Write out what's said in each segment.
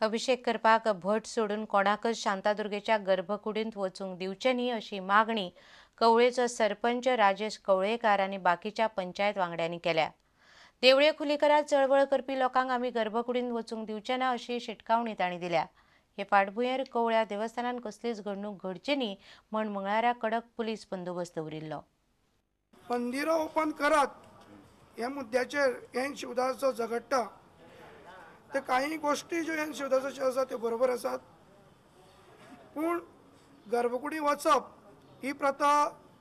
अभिषेक करपाक भट सोडून कोणाकच शांतादुर्गेच्या गर्भकुडींत वचूंक दिवचे न्ही अशी मागणी कवळेचो सरपंच राजेश कवळेकार आनी बाकीच्या पंचायत वांगड्यांनी केल्या। देवळे खुलीकरा चळवळ करपी लोकांक आमी गर्भकुडींत वचूंक दिवचे ना अशी शिटकावणी तांणी दिल्या। हे फाटभुंयेर कवळ्या देवस्थानात कसलीच घडणूक घडची न्ही म्हण मंगळारा कडक पुलीस बंदोबस्त दवरिल्लो। मंदिरां ओपन करात ह्या मुद्द्याचेर एन शिवदास जो झगडटा ते काही गोष्टी ज्यो एन शिवदासाच्यो आसात त्यो बरोबर आसात, पूण गर्भकुडी वचप ही प्रथा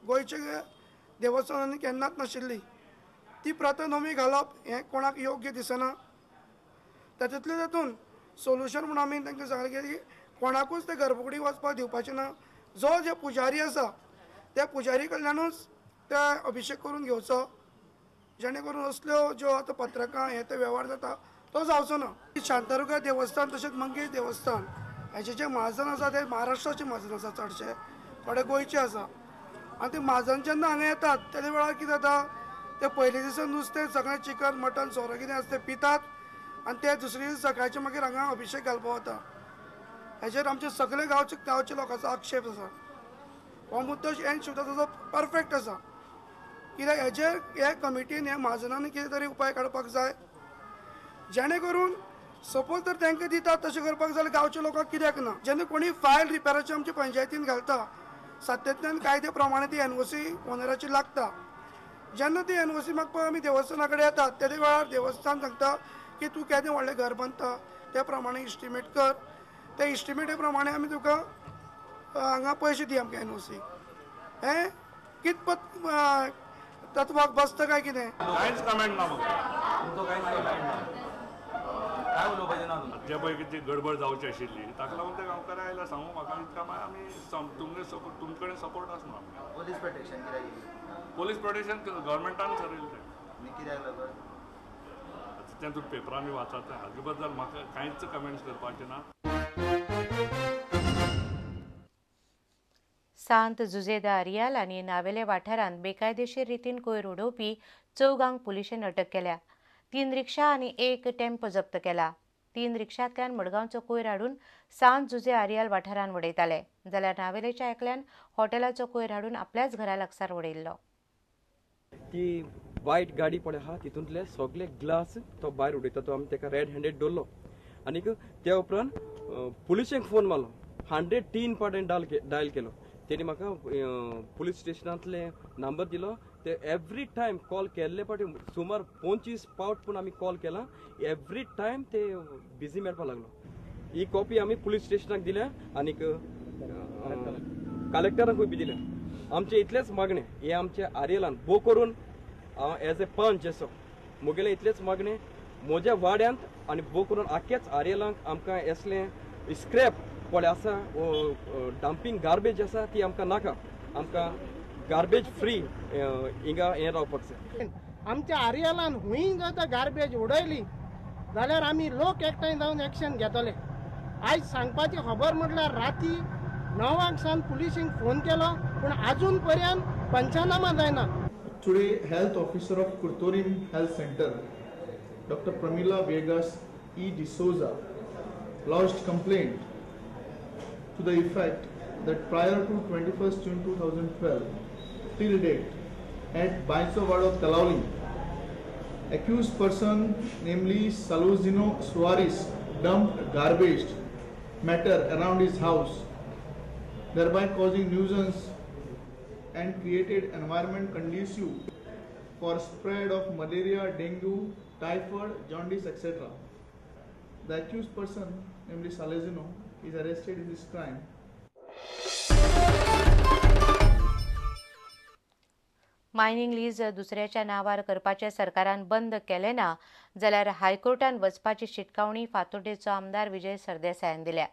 गोंयच्या देवस्थानांनी केन्नाच नाशिल्ली। ती प्रथा नवी घालप हें कोणाक योग्य दिसना। तातूंतल्या तातूंत सोल्युशन म्हणून आमी तांकां सांगलें की कोणाकूच ते गर्भकुडी वचपाक दिवपाचें ना। जो पुजारी आसा त्या पुजारी कडल्यानूच ते अभिषेक करून घेवचो, जेणे करून असल्यो ज्यो आतां पत्रकां हे ते वेव्हार जाता तो जावचो ना। शांतादुर्गा देवस्थान तशेंच मंगेश देवस्थान हेचे जे महाजन आसा ते महाराष्ट्राचे महाजन आसा, चडशे थोडे गोंयचे आसा। आनी ते महाजन जेन्ना हांगा येतात त्या वेळार कितें जाता, ते पयले दिसा नुस्तें सगळें चिकन मटन सोरो कितें आसा तें पितात आनी ते दुसरे दीस सकाळचे मागीर हांगा अभिषेक घालपाक वता। हेचेर आमचे सगळे गांवचे लोकांचो आक्षेप आसा। हो मुद्दो एन शिवदासाचो परफेक्ट आसा, कित्याक हेचेर हे कमिटीन हे महाजनांनी कितें तरी उपाय काडपाक जाय, जेणे करून सपोज जर तांकां दितात तशें करपाक जाल्यार गांवच्या लोकांक कित्याक ना। जेन्ना कोणी फायल रिपेराची आमच्या पंचायतीन घालता सातत्यान कायदे प्रमाणे ती एनओसी ओनराची लागता। जेन्ना ती एनओसी मागपाक आमी देवस्थाना कडेन येतात त्या वेळार देवस्थान सांगता की तूं केदें व्हडलें घर बांदता त्या प्रमाणे इस्टिमेट कर, त्या इस्टिमेटे प्रमाणे आमी तुका हांगा पयशे दी आमकां एनओसी। हें कितपत तत्वाक बसता काय कितें? कांयच कमेंट ना तुमचो कांयच कमेंट ना। काय उलोवपाचें ना जे पळय कितें गडबड जावची आशिल्ली ताका लागून ते गांवकारां आयला सांगूंक म्हाका इतका मागीर आमी तुमचे कडेन सपोर्ट आसना। पोलीस प्रोटेक्शन कित्याक गेली? पोलीस प्रोटेक्शन गव्हर्मेंटान ठरयलें तें। आनी कित्याक लागून? तें तुमी पेपरांनी वाचात हाजे बद्दल म्हाका कांयच कमेंट्स करपाचें ना। सांत जुझेदा आरियाल आनी नावेले वाठारांत बेकायदेशीर रितीन कोयर उडोवपी 4 गांक पुलिशेन अटक केल्या। 3 रिक्षा आनी 1 टेम्पो जप्त केला। 3 रिक्षांतल्यान मडगांवचो कोयर हाडून सांत जुझे आरियाल वाठारांत उडयताले, जाल्यार नावेलेच्या एकल्यान हॉटेलाचो कोयर हाडून आपल्याच घरा लागसार उडयल्लो। ती वायट गाडी पळय आहा तितूंतले सगळे ग्लास तो भायर उडयता, तो आमी ताका रेड हँडेड दवरलो। आनीक त्या उपरांत पुलिशेक फोन मारलो, 103 पाटें डायल केलो। तेणी म्हाका पुलीस स्टेशनांतले नंबर दिलो। ते एवरी टायम कॉल केल्ले पाटी सुमार 25 पावट पूण आमी कॉल केला, एवरी टायम ते बिजी मेळपाक लागलो। ही कॉपी आमी पुलीस स्टेशनाक दिल्या आनीक कलेक्टराकूय बी दिल्या। आमचे इतलेच मागणे हे आमचे आर्यलान भोव करून हांव एज ए पंच असो मुगेले इतलेच मागणे म्हज्या वाड्यांत आनी भोव करून आख्याच आर्यलांक आमकां असलें स्क्रॅप पळय आसा डंपिंग गार्बेज आसा ती आमकां नाका। आमकां गार्बेज फ्री हिंगा हें रावपाक जाय। आमच्या आर्यलान हुंय जर गार्बेज उडयली जाल्यार आमी लोक एकठांय जावन एक्शन घेतले। आयज सांगपाची खबर म्हटल्यार राती 9 सावन पुलिशेक फोन केलो पूण आजून पर्यंत पंचनामा जायना। Today, Health Officer of Kurtorim Health Center, Dr. Pramila Vegas E. D'Souza, lodged complaint to the effect that prior to 21st June 2012, till date, at Baisovado Talauli, accused person, namely Saluzino Suarez, dumped garbage matter around his house, thereby causing nuisance and created environment conducive for spread of malaria, dengue, typhoid, jaundice, etc. The accused person, namely Salazino, is arrested in this crime. Mining lease दुसऱ्याच्या नावार करपाचे सरकारान बंद केले ना जाल्यार हायकोर्टान वचपाची शिटकावणी फातोड्डेचो आमदार विजय सरदेसायान दिल्या।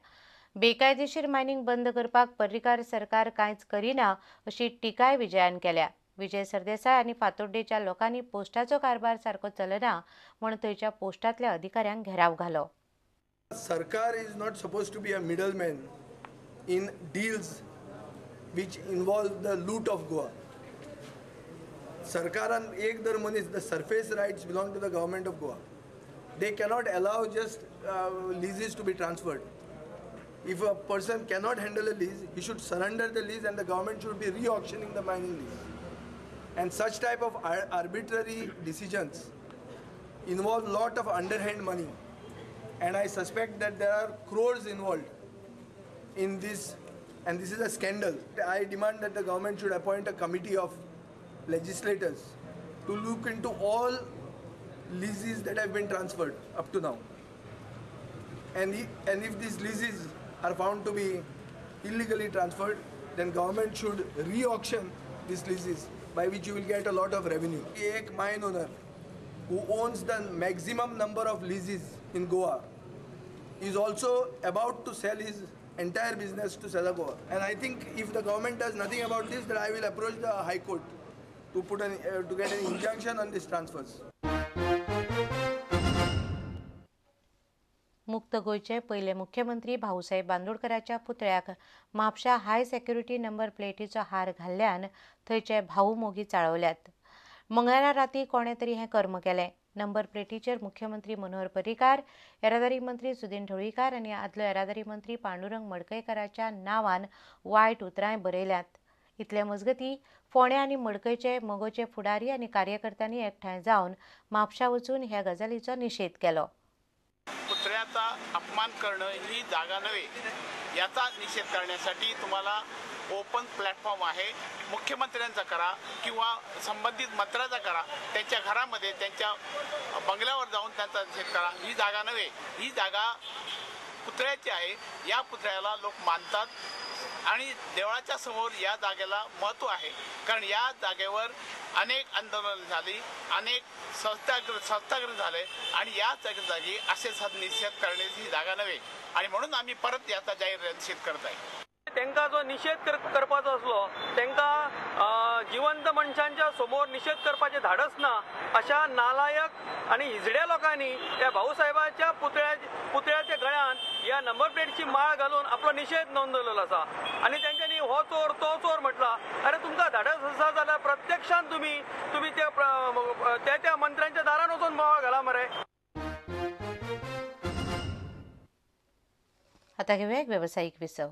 बेकायदेशीर मायनिंग बंद करपाक पर्रीकार सरकार कांयच करिना अशी टिकाय विजयान केल्या। विजय सरदेसाय आनी फातोड्डेच्या लोकांनी पोस्टाचो कारभार सारको चलना म्हूण थंयच्या पोस्टांतल्या अधिकाऱ्यांक घेराव घालो। सरकार is not suppose to be a middleman in deals which involve the loot of Goa. सरकारान एक दर मनीस, the surface rights belong to the government of Goa. they cannot allow just leases to be transferred. If a person cannot handle a lease, he should surrender the lease and the government should be re-auctioning the mining lease. And such type of arbitrary decisions involve lot of underhand money. And I suspect that there are crores involved in this, and this is a scandal. I demand that the government should appoint a committee of legislators to look into all leases that have been transferred up to now. And if these leases are found to be illegally transferred, then government should re-auction these leases, by which you will get a lot of revenue. A mine owner who owns the maximum number of leases in Goa is also about to sell his entire business to Sadako. And I think if the government does nothing about this, then I will approach the High Court to get an injunction on these transfers. मुक्त गोयचे पहिले मुख्यमंत्री भाऊसाहेब बांदोडकराच्या पुतळ्याक म्हापशा high security number प्लेटीचो हार घाल्ल्यान थंयचे भाऊ मोगी चाळवल्यात. मंगळारा राती कोणे तरी हें कर्म केलें. नंबर प्लेटीचेर मुख्यमंत्री मनोहर पर्रीकार, येरादारी मंत्री सुदीन ढवळीकार आनी आदलो येरादारी मंत्री पांडुरंग मडकयकाराच्या नांवान वायट उतरांय बरयल्यात. इतले मजगतीं फोंडे आनी मडकयचे मोगोचे फुडारी आनी कार्यकर्त्यांनी एकठांय जावन म्हापशा वचून ह्या गजालीचो निशेध केलो. पुतळ्याचा अपमान करणं ही जागा नव्हे, याचा निषेध करण्यासाठी तुम्हाला ओपन प्लॅटफॉर्म आहे. मुख्यमंत्र्यांचा करा किंवा संबंधित मंत्र्याचा करा, त्यांच्या घरामध्ये त्यांच्या बंगल्यावर जाऊन त्यांचा निषेध करा. ही जागा नव्हे, ही जागा पुतळ्याची आहे. या पुतळ्याला लोक मानतात आणि देवळाच्या समोर या जागेला महत्त्व आहे, कारण या जागेवर अनेक आंदोलन झाली, अनेक सत्याग्रह झाले आणि या जागी असे निषेध करण्याची ही जागा नव्हे आणि म्हणून आम्ही परत याचा जाहीर निषेध करत आहे. त्यांचा जो निषेध करपाचो असलो, त्यांना जिवंत मनशांच्या समोर निषेध करपाचे धाडस ना, अशा नालायक आणि हिजड्या लोकांनी त्या भाऊसाहेबाच्या पुतळ्याच्या गळ्यान या नंबर प्लेटची माळ घालून आपलो निषेध नोंदवलेलो आसा आणि त्यांच्यानी हो चोर तो चोर म्हटला. अरे तुमकां धाडस आसा जाल्यार प्रत्यक्षान तुम्ही त्या मंत्र्यांच्या दारान वचून माळ घाला मरे. आता घेऊया एक व्यावसायिक विसव.